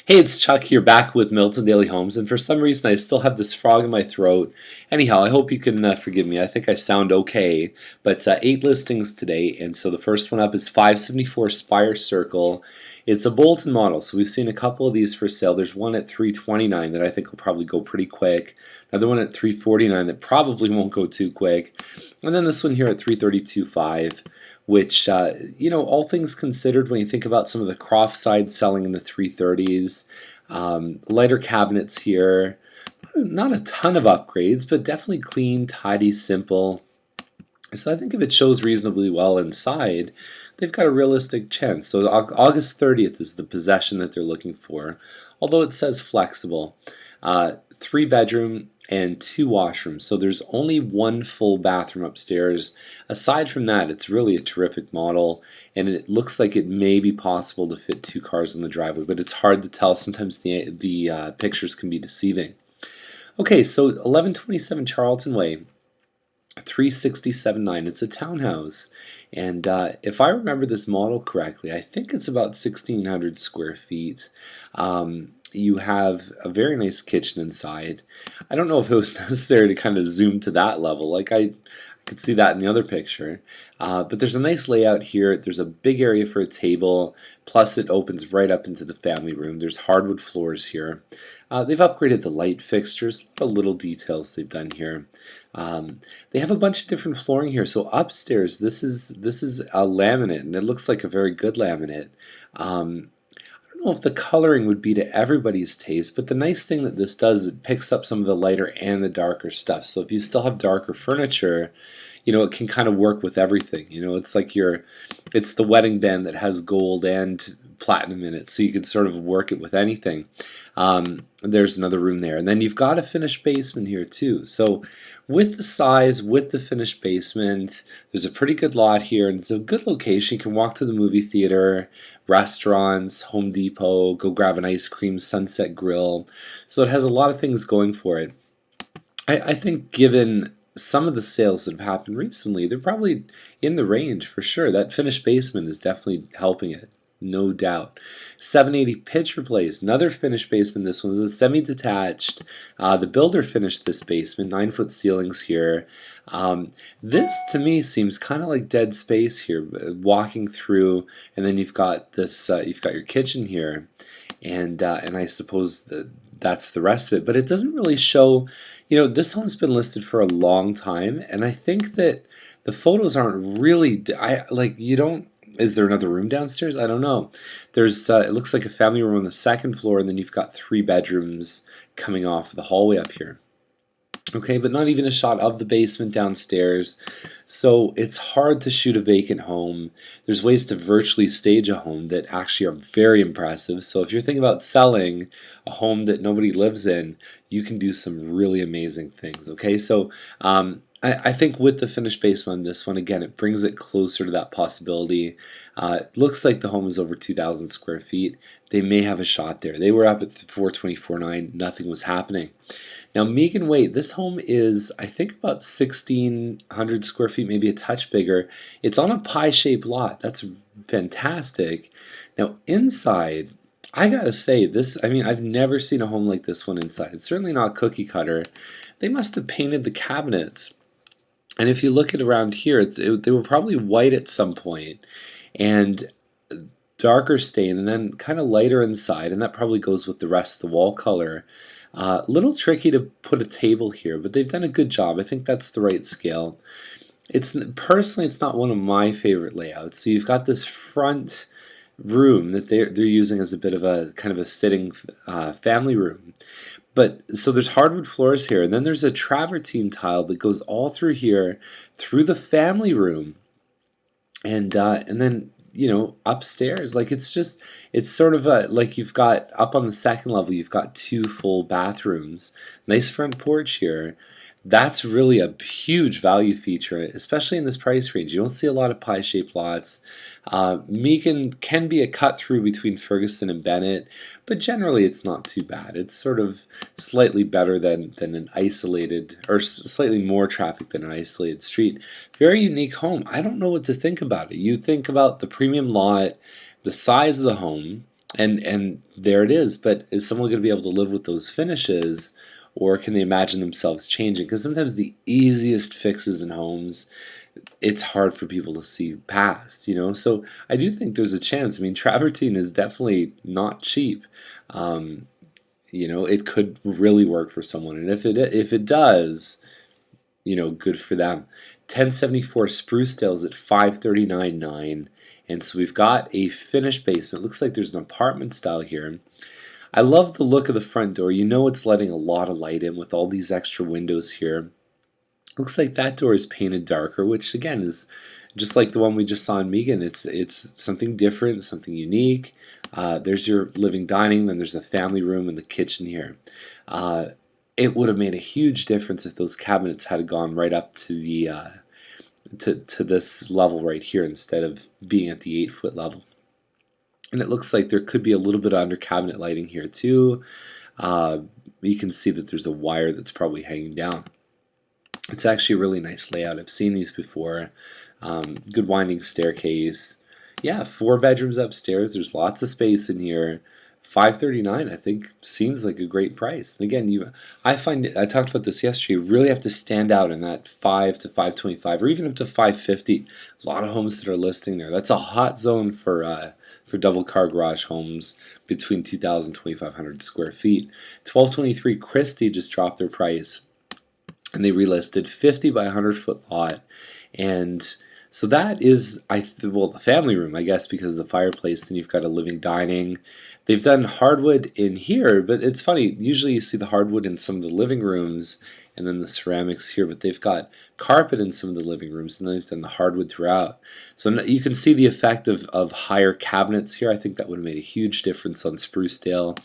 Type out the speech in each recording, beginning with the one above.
Hey, it's Chuck here back with Milton Daily Homes, and for some reason I still have this frog in my throat. Anyhow, I hope you can forgive me. I think I sound okay, but 8 listings today, and so the first one up is 574 Spire Circle. It's a Bolton model, so we've seen a couple of these for sale. There's one at 329 that I think will probably go pretty quick. Another one at 349 that probably won't go too quick. And then this one here at 332.5, which, all things considered, when you think about some of the Croft side selling in the 330s, lighter cabinets here, not a ton of upgrades, but definitely clean, tidy, simple. So I think if it shows reasonably well inside, they've got a realistic chance. So August 30th is the possession that they're looking for, although it says flexible. 3 bedroom and 2 washrooms, so there's only 1 full bathroom upstairs. Aside from that, it's really a terrific model, and it looks like it may be possible to fit 2 cars in the driveway, but it's hard to tell. Sometimes the pictures can be deceiving. Okay, so 1127 Charlton Way, 367.9. It's a townhouse, and if I remember this model correctly, I think it's about 1,600 square feet. You have a very nice kitchen inside. I don't know if it was necessary to kind of zoom to that level. Like I could see that in the other picture. But there's a nice layout here. There's a big area for a table, plus it opens right up into the family room. There's hardwood floors here. They've upgraded the light fixtures, a lot of little details they've done here. They have a bunch of different flooring here. So upstairs, this is a laminate, and it looks like a very good laminate. I don't know if the coloring would be to everybody's taste, but the nice thing that this does is it picks up some of the lighter and the darker stuff. So if you still have darker furniture, it can kind of work with everything. It's like it's the wedding band that has gold and platinum in it, so you can sort of work it with anything. There's another room there, and then you've got a finished basement here too. So with the size, with the finished basement, there's a pretty good lot here, and it's a good location. You can walk to the movie theater, restaurants, Home Depot, go grab an ice cream, Sunset Grill. So it has a lot of things going for it. I think given some of the sales that have happened recently, they're probably in the range for sure. That finished basement is definitely helping it, no doubt. 780 Pitcher Place, another finished basement. This one is a semi-detached. The builder finished this basement, 9-foot ceilings here. This to me seems kind of like dead space here, walking through, and then you've got this. You've got your kitchen here, and I suppose that's the rest of it. But it doesn't really show. This home's been listed for a long time, and I think that the photos aren't really. You don't. Is there another room downstairs? I don't know. There's. It looks like a family room on the second floor, and then you've got 3 bedrooms coming off the hallway up here. Okay, but not even a shot of the basement downstairs. So it's hard to shoot a vacant home. There's ways to virtually stage a home that actually are very impressive. So if you're thinking about selling a home that nobody lives in, you can do some really amazing things. Okay, so I think with the finished basement on this one, again, it brings it closer to that possibility. It looks like the home is over 2,000 square feet. They may have a shot there. They were up at 424.9. Nothing was happening. Now, Megan Waite, this home is, I think, about 1,600 square feet, maybe a touch bigger. It's on a pie-shaped lot. That's fantastic. Now, inside, I gotta say, I've never seen a home like this one inside. It's certainly not cookie cutter. They must have painted the cabinets. And if you look at around here, they were probably white at some point, and darker stain, and then kind of lighter inside, and that probably goes with the rest of the wall color. A little tricky to put a table here, but they've done a good job. I think that's the right scale. Personally, it's not one of my favorite layouts. So you've got this front room that they're using as a bit of a kind of a sitting family room. But so there's hardwood floors here, and then there's a travertine tile that goes all through here, through the family room, and then upstairs. Like it's sort of like you've got up on the second level, you've got 2 full bathrooms, nice front porch here. That's really a huge value feature, especially in this price range. You don't see a lot of pie-shaped lots. Megan can be a cut through between Ferguson and Bennett, but generally it's not too bad. It's sort of slightly better than an isolated, or slightly more traffic than an isolated street. Very unique home. I don't know what to think about it. You think about the premium lot, the size of the home, And there it is. But is someone going to be able to live with those finishes, or can they imagine themselves changing? Because sometimes the easiest fixes in homes, it's hard for people to see past, you know? So I do think there's a chance. I mean, travertine is definitely not cheap. Um, you know, it could really work for someone, and if it does, you know, good for them. 1074 Sprucedale is at 539.9, and so we've got a finished basement. Looks like there's an apartment style here. I love the look of the front door. You know, it's letting a lot of light in with all these extra windows here. Looks like that door is painted darker, which again is just like the one we just saw in Megan. It's something different, something unique. There's your living dining, then there's a family room and the kitchen here. It would have made a huge difference if those cabinets had gone right up to the to this level right here instead of being at the 8-foot level. And it looks like there could be a little bit of under cabinet lighting here too. You can see that there's a wire that's probably hanging down. It's actually a really nice layout. I've seen these before. Good winding staircase. Yeah, 4 bedrooms upstairs. There's lots of space in here. 539, I think, seems like a great price. And again, I talked about this yesterday. You really have to stand out in that 5 to 525, or even up to 550. A lot of homes that are listing there. That's a hot zone for double car garage homes between 2,000 and 2,500 square feet. 1223 Christie just dropped their price, and they relisted 50 by 100-foot lot. And so that is, well, the family room, I guess, because of the fireplace. Then you've got a living dining. They've done hardwood in here, but it's funny. Usually you see the hardwood in some of the living rooms and then the ceramics here, but they've got carpet in some of the living rooms, and then they've done the hardwood throughout. So you can see the effect of higher cabinets here. I think that would have made a huge difference on Sprucedale.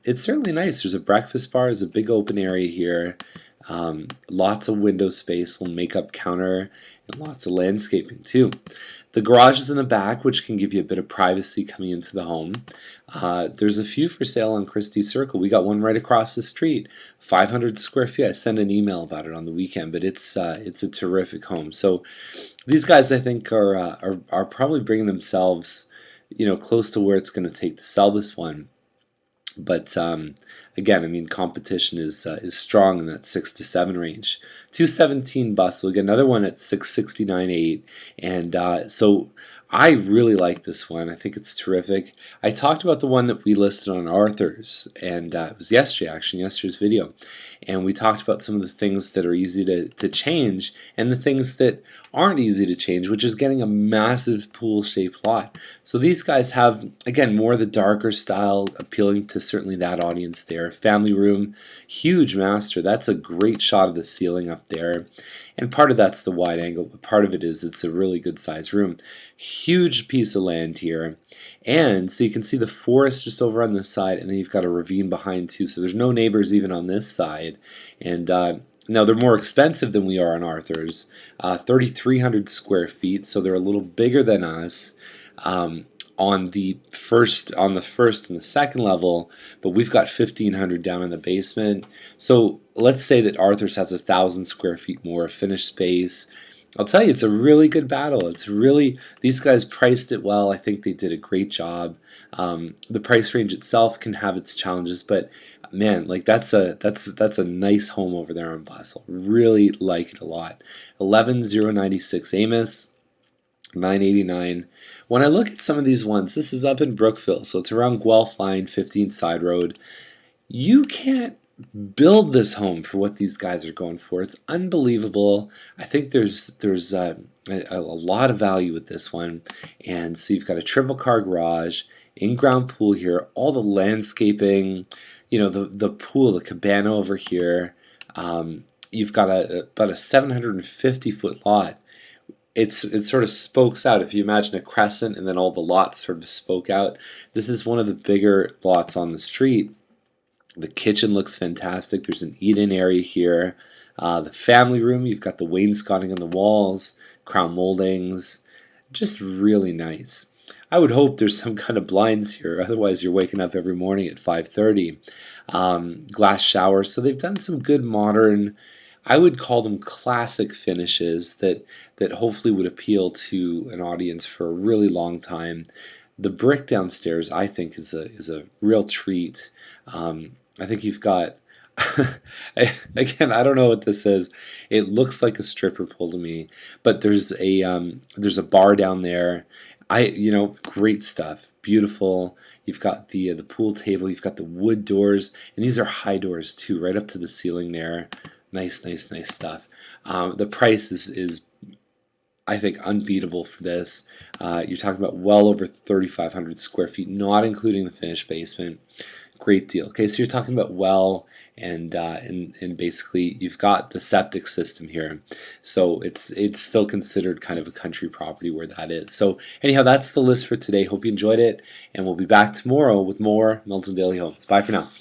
It's certainly nice. There's a breakfast bar. There's a big open area here. Lots of window space, little makeup counter, and lots of landscaping too. The garage is in the back, which can give you a bit of privacy coming into the home. There's a few for sale on Christie Circle. We got one right across the street, 500 square feet. I sent an email about it on the weekend, but it's a terrific home. So these guys, I think, are probably bringing themselves, you know, close to where it's going to take to sell this one. But again, I mean, competition is strong in that 6 to 7 range. 217 Bustle, again, another one at 669.8, and so I really like this one. I think it's terrific. I talked about the one that we listed on Arthur's, and it was yesterday, actually, yesterday's video, and we talked about some of the things that are easy to change and the things that aren't easy to change, which is getting a massive pool-shaped lot. So these guys have, again, more of the darker style, appealing to certainly that audience there. Family room, huge master. That's a great shot of the ceiling up there. And part of that's the wide angle, but part of it is it's a really good sized room. Huge piece of land here. And so you can see the forest just over on this side, and then you've got a ravine behind too. So there's no neighbors even on this side. And now they're more expensive than we are on Arthur's, 3,300 square feet, so they're a little bigger than us on the first and the second level, but we've got 1,500 down in the basement. So let's say that Arthur's has 1,000 square feet more finished space. I'll tell you, it's a really good battle. It's really, these guys priced it well. I think they did a great job. The price range itself can have its challenges, but man, like that's a nice home over there on Bustle. Really like it a lot. 11096 Amos, 989. When I look at some of these ones, this is up in Brookville, so it's around Guelph Line, 15 Side Road. You can't build this home for what these guys are going for. It's unbelievable. I think there's a lot of value with this one. And so you've got a triple car garage, in-ground pool here, all the landscaping, you know, the pool, the cabana over here. You've got about a 750-foot lot. It sort of spokes out. If you imagine a crescent and then all the lots sort of spoke out, this is one of the bigger lots on the street. The kitchen looks fantastic. There's an eat-in area here. The family room, you've got the wainscoting on the walls, crown moldings, just really nice. I would hope there's some kind of blinds here, otherwise you're waking up every morning at 5:30. Glass showers, so they've done some good modern, I would call them classic finishes that hopefully would appeal to an audience for a really long time. The brick downstairs, I think, is a real treat. I think you've got again, I don't know what this is. It looks like a stripper pole to me, but there's a bar down there. Great stuff, beautiful. You've got the pool table. You've got the wood doors, and these are high doors too, right up to the ceiling there. Nice, nice, nice stuff. The price is I think unbeatable for this. You're talking about well over 3,500 square feet, not including the finished basement. Great deal. Okay, so you're talking about well and basically you've got the septic system here, so it's still considered kind of a country property where that is. So anyhow, that's the list for today. Hope you enjoyed it, and we'll be back tomorrow with more Milton Daily Homes. Bye for now.